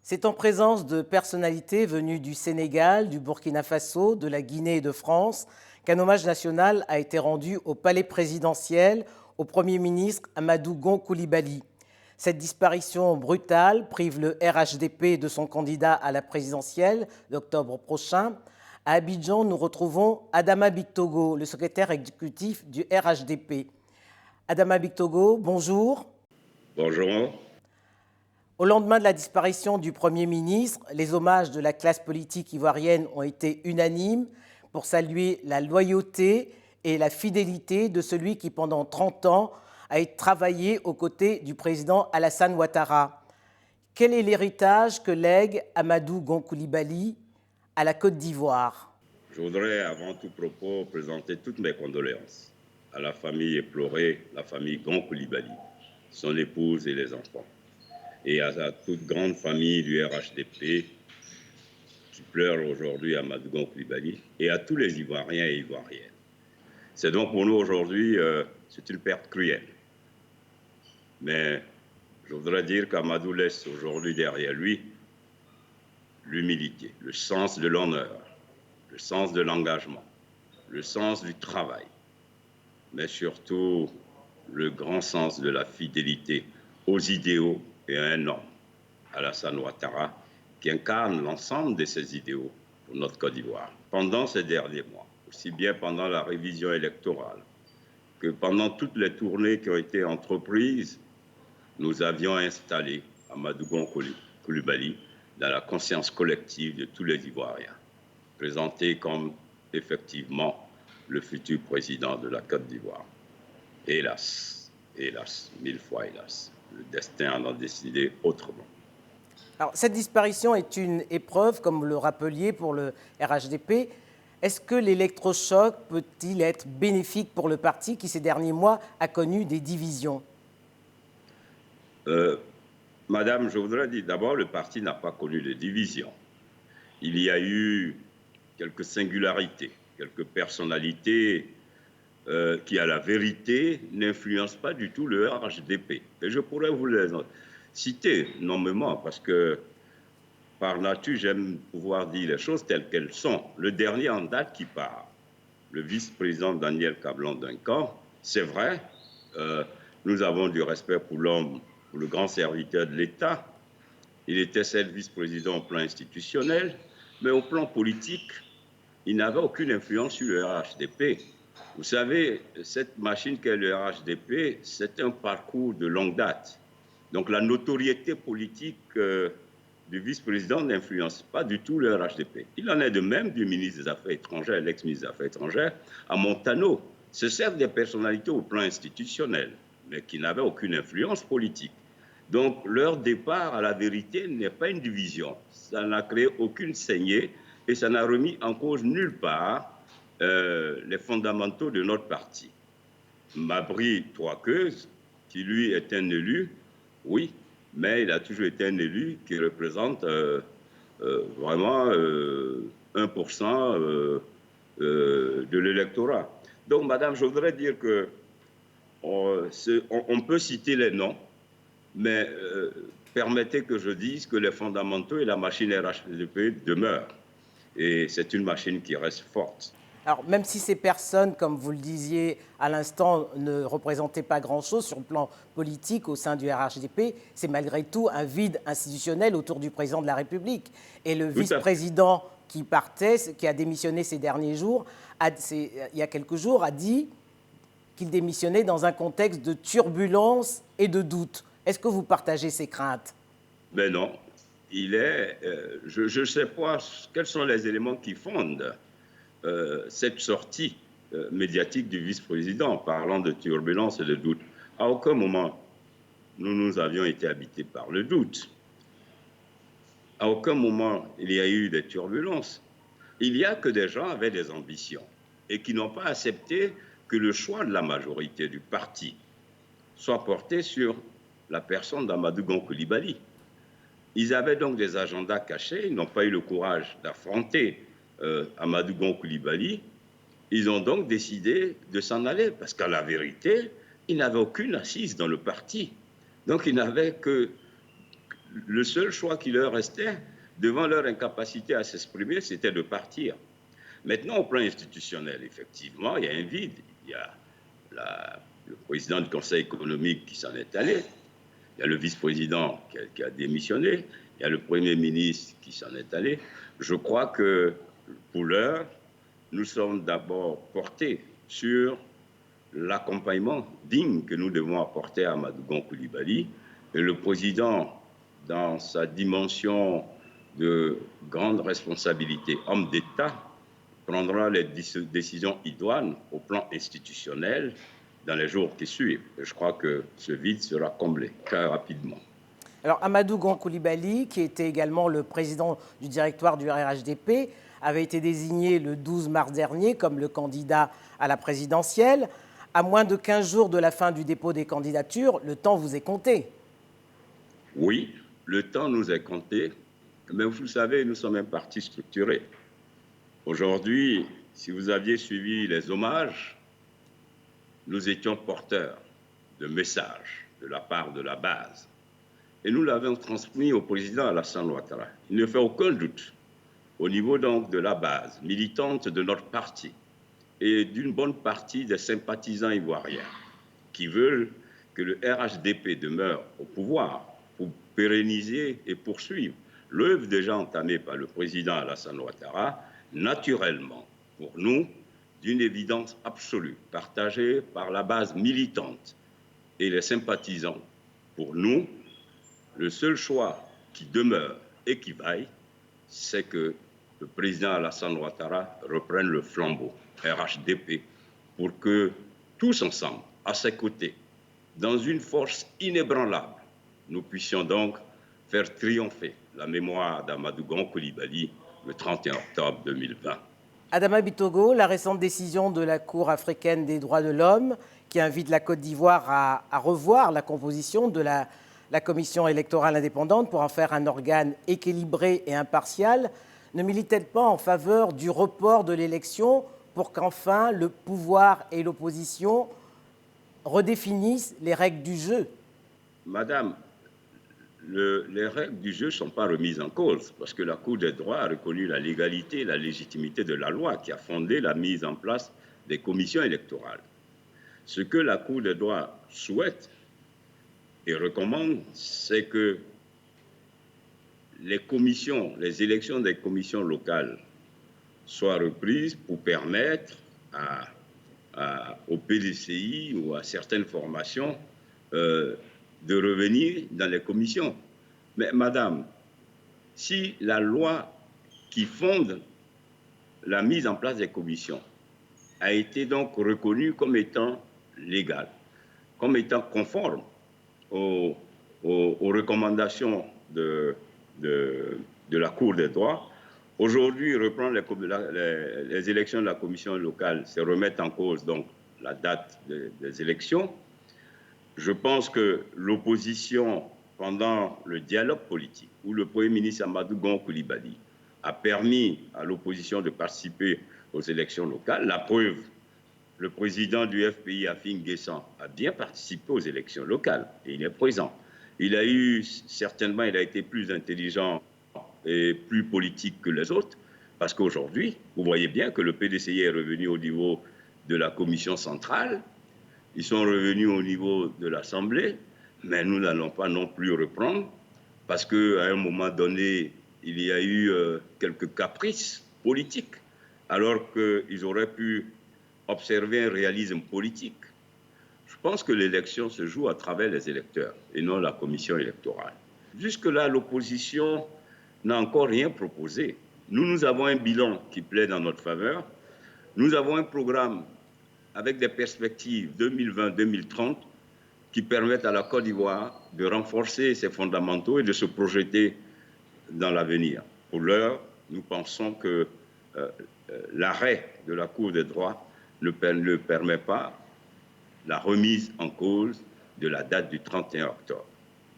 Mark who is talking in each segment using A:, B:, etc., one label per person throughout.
A: C'est en présence de personnalités venues du Sénégal, du Burkina Faso, de la Guinée et de France qu'un hommage national a été rendu au palais présidentiel au Premier ministre Amadou Gon Coulibaly. Cette disparition brutale prive le RHDP de son candidat à la présidentielle d'octobre prochain. À Abidjan, nous retrouvons Adama Bictogo, le secrétaire exécutif du RHDP. Adama Bictogo, bonjour.
B: Bonjour.
A: Au lendemain de la disparition du Premier ministre, les hommages de la classe politique ivoirienne ont été unanimes pour saluer la loyauté et la fidélité de celui qui, pendant 30 ans, a travaillé aux côtés du président Alassane Ouattara. Quel est l'héritage que lègue Amadou Gon Coulibaly à la Côte d'Ivoire?
B: Je voudrais avant tout propos présenter toutes mes condoléances à la famille éplorée, la famille Gon Coulibaly, son épouse et les enfants, et à la toute grande famille du RHDP qui pleure aujourd'hui Amadou Gon Coulibaly, et à tous les Ivoiriens et Ivoiriennes. C'est donc pour nous aujourd'hui, c'est une perte cruelle. Mais je voudrais dire qu'Amadou laisse aujourd'hui derrière lui l'humilité, le sens de l'honneur, le sens de l'engagement, le sens du travail, mais surtout le grand sens de la fidélité aux idéaux et à un homme, Alassane Ouattara, qui incarne l'ensemble de ces idéaux pour notre Côte d'Ivoire. Pendant ces derniers mois, aussi bien pendant la révision électorale que pendant toutes les tournées qui ont été entreprises, nous avions installé Amadou Gon Coulibaly dans la conscience collective de tous les Ivoiriens, présenté comme effectivement le futur président de la Côte d'Ivoire. Hélas, hélas, 1000 fois hélas, le destin en a décidé autrement.
A: Alors, cette disparition est une épreuve, comme vous le rappeliez, pour le RHDP. Est-ce que l'électrochoc peut-il être bénéfique pour le parti qui, ces derniers mois, a connu des divisions?
B: Madame, je voudrais dire d'abord, le parti n'a pas connu de divisions. Il y a eu quelques singularités, quelques personnalités qui, à la vérité, n'influencent pas du tout le RHDP. Et je pourrais vous les citer nommément parce que, par nature, j'aime pouvoir dire les choses telles qu'elles sont. Le dernier en date qui part, le vice-président Daniel Kablan-Duncan, c'est vrai, nous avons du respect pour l'homme, pour le grand serviteur de l'État. Il était certes vice-président au plan institutionnel, mais au plan politique, il n'avait aucune influence sur le RHDP. Vous savez, cette machine qu'est le RHDP, c'est un parcours de longue date. Donc la notoriété politique du vice-président n'influence pas du tout le RHDP. Il en est de même du ministre des Affaires étrangères, l'ex-ministre des Affaires étrangères, à Montano. Ce sont des personnalités au plan institutionnel, mais qui n'avaient aucune influence politique. Donc leur départ, à la vérité, n'est pas une division. Ça n'a créé aucune saignée et ça n'a remis en cause nulle part les fondamentaux de notre parti. Mabry Troaqueuse, qui lui est un élu, oui, mais il a toujours été un élu qui représente vraiment 1% de l'électorat. Donc, madame, je voudrais dire que on peut citer les noms, mais permettez que je dise que les fondamentaux et la machine RHDP demeurent. Et c'est une machine qui reste forte.
A: Alors, même si ces personnes, comme vous le disiez à l'instant, ne représentaient pas grand-chose sur le plan politique au sein du RHDP, c'est malgré tout un vide institutionnel autour du président de la République. Et le vice-président qui partait, qui a démissionné ces derniers jours, il y a quelques jours, a dit qu'il démissionnait dans un contexte de turbulence et de doute. Est-ce que vous partagez ces craintes?
B: Mais non. Je ne sais pas quels sont les éléments qui fondent cette sortie médiatique du vice-président parlant de turbulence et de doute. À aucun moment, nous avions été habités par le doute. À aucun moment, il y a eu des turbulences. Il y a que des gens avaient des ambitions et qui n'ont pas accepté que le choix de la majorité du parti soit porté sur la personne d'Amadou Gon Coulibaly. Ils avaient donc des agendas cachés, ils n'ont pas eu le courage d'affronter Amadou Gon Coulibaly. Ils ont donc décidé de s'en aller parce qu'à la vérité, ils n'avaient aucune assise dans le parti. Donc ils n'avaient que le seul choix qui leur restait, devant leur incapacité à s'exprimer, c'était de partir. Maintenant, au plan institutionnel, effectivement, il y a un vide. Il y a le président du Conseil économique qui s'en est allé, il y a le vice-président qui a démissionné, il y a le Premier ministre qui s'en est allé. Je crois que, pour l'heure, nous sommes d'abord portés sur l'accompagnement digne que nous devons apporter à Amadou Gon Coulibaly. Et le président, dans sa dimension de grande responsabilité, homme d'État, prendra les décisions idoines au plan institutionnel dans les jours qui suivent. Et je crois que ce vide sera comblé très rapidement.
A: Alors, Amadou Gon Coulibaly, qui était également le président du directoire du RHDP, avait été désigné le 12 mars dernier comme le candidat à la présidentielle. À moins de 15 jours de la fin du dépôt des candidatures, le temps vous est compté.
B: Oui, le temps nous est compté, mais vous savez, nous sommes un parti structuré. Aujourd'hui, si vous aviez suivi les hommages, nous étions porteurs de messages de la part de la base. Et nous l'avons transmis au président Alassane Ouattara. Il ne fait aucun doute, au niveau donc de la base militante de notre parti et d'une bonne partie des sympathisants ivoiriens qui veulent que le RHDP demeure au pouvoir pour pérenniser et poursuivre l'œuvre déjà entamée par le président Alassane Ouattara, naturellement, pour nous, d'une évidence absolue, partagée par la base militante et les sympathisants. Pour nous, le seul choix qui demeure et qui vaille, c'est que le président Alassane Ouattara reprenne le flambeau RHDP pour que tous ensemble, à ses côtés, dans une force inébranlable, nous puissions donc faire triompher la mémoire d'Amadou Gon Coulibaly le 31 octobre 2020.
A: Adama Bitogo, la récente décision de la Cour africaine des droits de l'homme qui invite la Côte d'Ivoire à revoir la composition de la commission électorale indépendante pour en faire un organe équilibré et impartial, ne milite-t-elle pas en faveur du report de l'élection pour qu'enfin le pouvoir et l'opposition redéfinissent les règles du jeu?
B: Madame, les règles du jeu ne sont pas remises en cause parce que la Cour des droits a reconnu la légalité et la légitimité de la loi qui a fondé la mise en place des commissions électorales. Ce que la Cour des droits souhaite et recommande, c'est que les élections des commissions locales soient reprises pour permettre au PDCI ou à certaines formations de revenir dans les commissions. Mais madame, si la loi qui fonde la mise en place des commissions a été donc reconnue comme étant légale, comme étant conforme aux recommandations de la Cour des droits, aujourd'hui, reprendre les élections de la commission locale, c'est remettre en cause donc la date des élections. Je pense que l'opposition, pendant le dialogue politique, où le Premier ministre Amadou Gon Coulibaly a permis à l'opposition de participer aux élections locales, la preuve, le président du FPI, Afin Guessan, a bien participé aux élections locales et il est présent. Il a été plus intelligent et plus politique que les autres, parce qu'aujourd'hui, vous voyez bien que le PDCI est revenu au niveau de la commission centrale, ils sont revenus au niveau de l'Assemblée, mais nous n'allons pas non plus reprendre, parce qu'à un moment donné, il y a eu quelques caprices politiques, alors qu'ils auraient pu observer un réalisme politique. Je pense que l'élection se joue à travers les électeurs et non la commission électorale. Jusque-là, l'opposition n'a encore rien proposé. Nous avons un bilan qui plaît dans notre faveur. Nous avons un programme avec des perspectives 2020-2030 qui permettent à la Côte d'Ivoire de renforcer ses fondamentaux et de se projeter dans l'avenir. Pour l'heure, nous pensons que l'arrêt de la Cour des droits ne permet pas la remise en cause de la date du 31 octobre.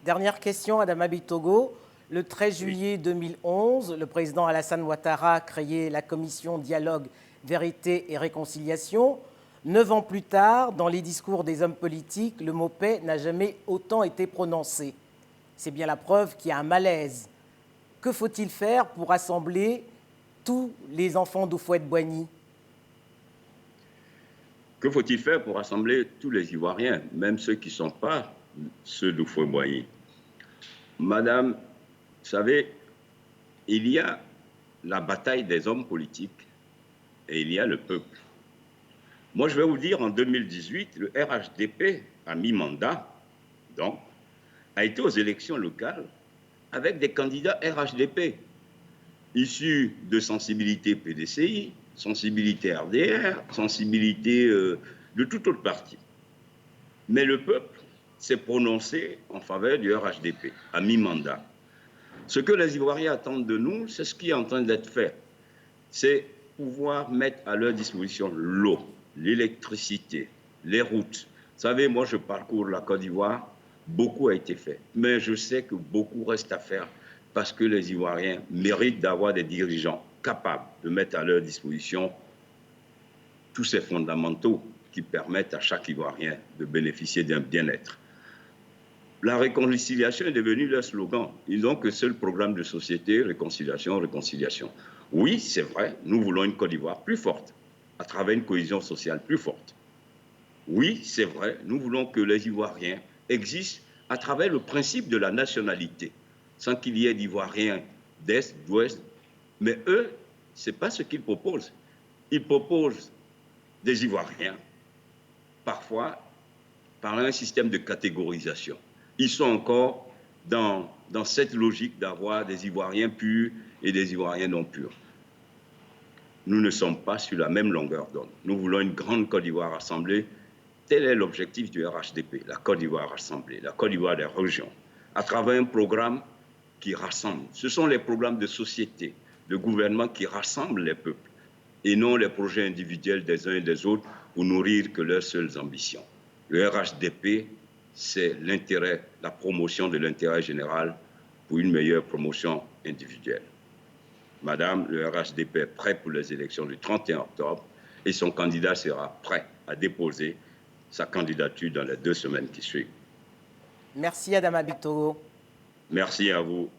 A: Dernière question, Adama Bitogo. Le 13 juillet 2011, le président Alassane Ouattara a créé la commission Dialogue, Vérité et Réconciliation. 9 ans plus tard, dans les discours des hommes politiques, le mot paix n'a jamais autant été prononcé. C'est bien la preuve qu'il y a un malaise. Que faut-il faire pour rassembler tous les enfants d'Houphouët-Boigny?
B: Que faut-il faire pour rassembler tous les Ivoiriens, même ceux qui ne sont pas ceux d'Houphouët-Boigny? Madame, vous savez, il y a la bataille des hommes politiques et il y a le peuple. Moi, je vais vous dire, en 2018, le RHDP, à mi-mandat, donc, a été aux élections locales avec des candidats RHDP, issus de sensibilité PDCI, sensibilité RDR, sensibilité de tout autre parti. Mais le peuple s'est prononcé en faveur du RHDP, à mi-mandat. Ce que les Ivoiriens attendent de nous, c'est ce qui est en train d'être fait. C'est pouvoir mettre à leur disposition l'eau, l'électricité, les routes. Vous savez, moi, je parcours la Côte d'Ivoire, beaucoup a été fait. Mais je sais que beaucoup reste à faire parce que les Ivoiriens méritent d'avoir des dirigeants capables de mettre à leur disposition tous ces fondamentaux qui permettent à chaque Ivoirien de bénéficier d'un bien-être. La réconciliation est devenue leur slogan. Ils n'ont que seul programme de société, réconciliation, réconciliation. Oui, c'est vrai, nous voulons une Côte d'Ivoire plus forte, à travers une cohésion sociale plus forte. Oui, c'est vrai, nous voulons que les Ivoiriens existent à travers le principe de la nationalité, sans qu'il y ait d'Ivoiriens d'Est, d'Ouest. Mais eux, ce n'est pas ce qu'ils proposent. Ils proposent des Ivoiriens, parfois par un système de catégorisation. Ils sont encore dans cette logique d'avoir des Ivoiriens purs et des Ivoiriens non purs. Nous ne sommes pas sur la même longueur d'onde. Nous voulons une grande Côte d'Ivoire rassemblée. Tel est l'objectif du RHDP, la Côte d'Ivoire rassemblée, la Côte d'Ivoire des régions, à travers un programme qui rassemble. Ce sont les programmes de société, de gouvernement qui rassemblent les peuples, et non les projets individuels des uns et des autres pour nourrir que leurs seules ambitions. Le RHDP, c'est l'intérêt, la promotion de l'intérêt général pour une meilleure promotion individuelle. Madame, le RHDP est prêt pour les élections du 31 octobre et son candidat sera prêt à déposer sa candidature dans les 2 semaines qui suivent.
A: Merci Adama Bictoro.
B: Merci à vous.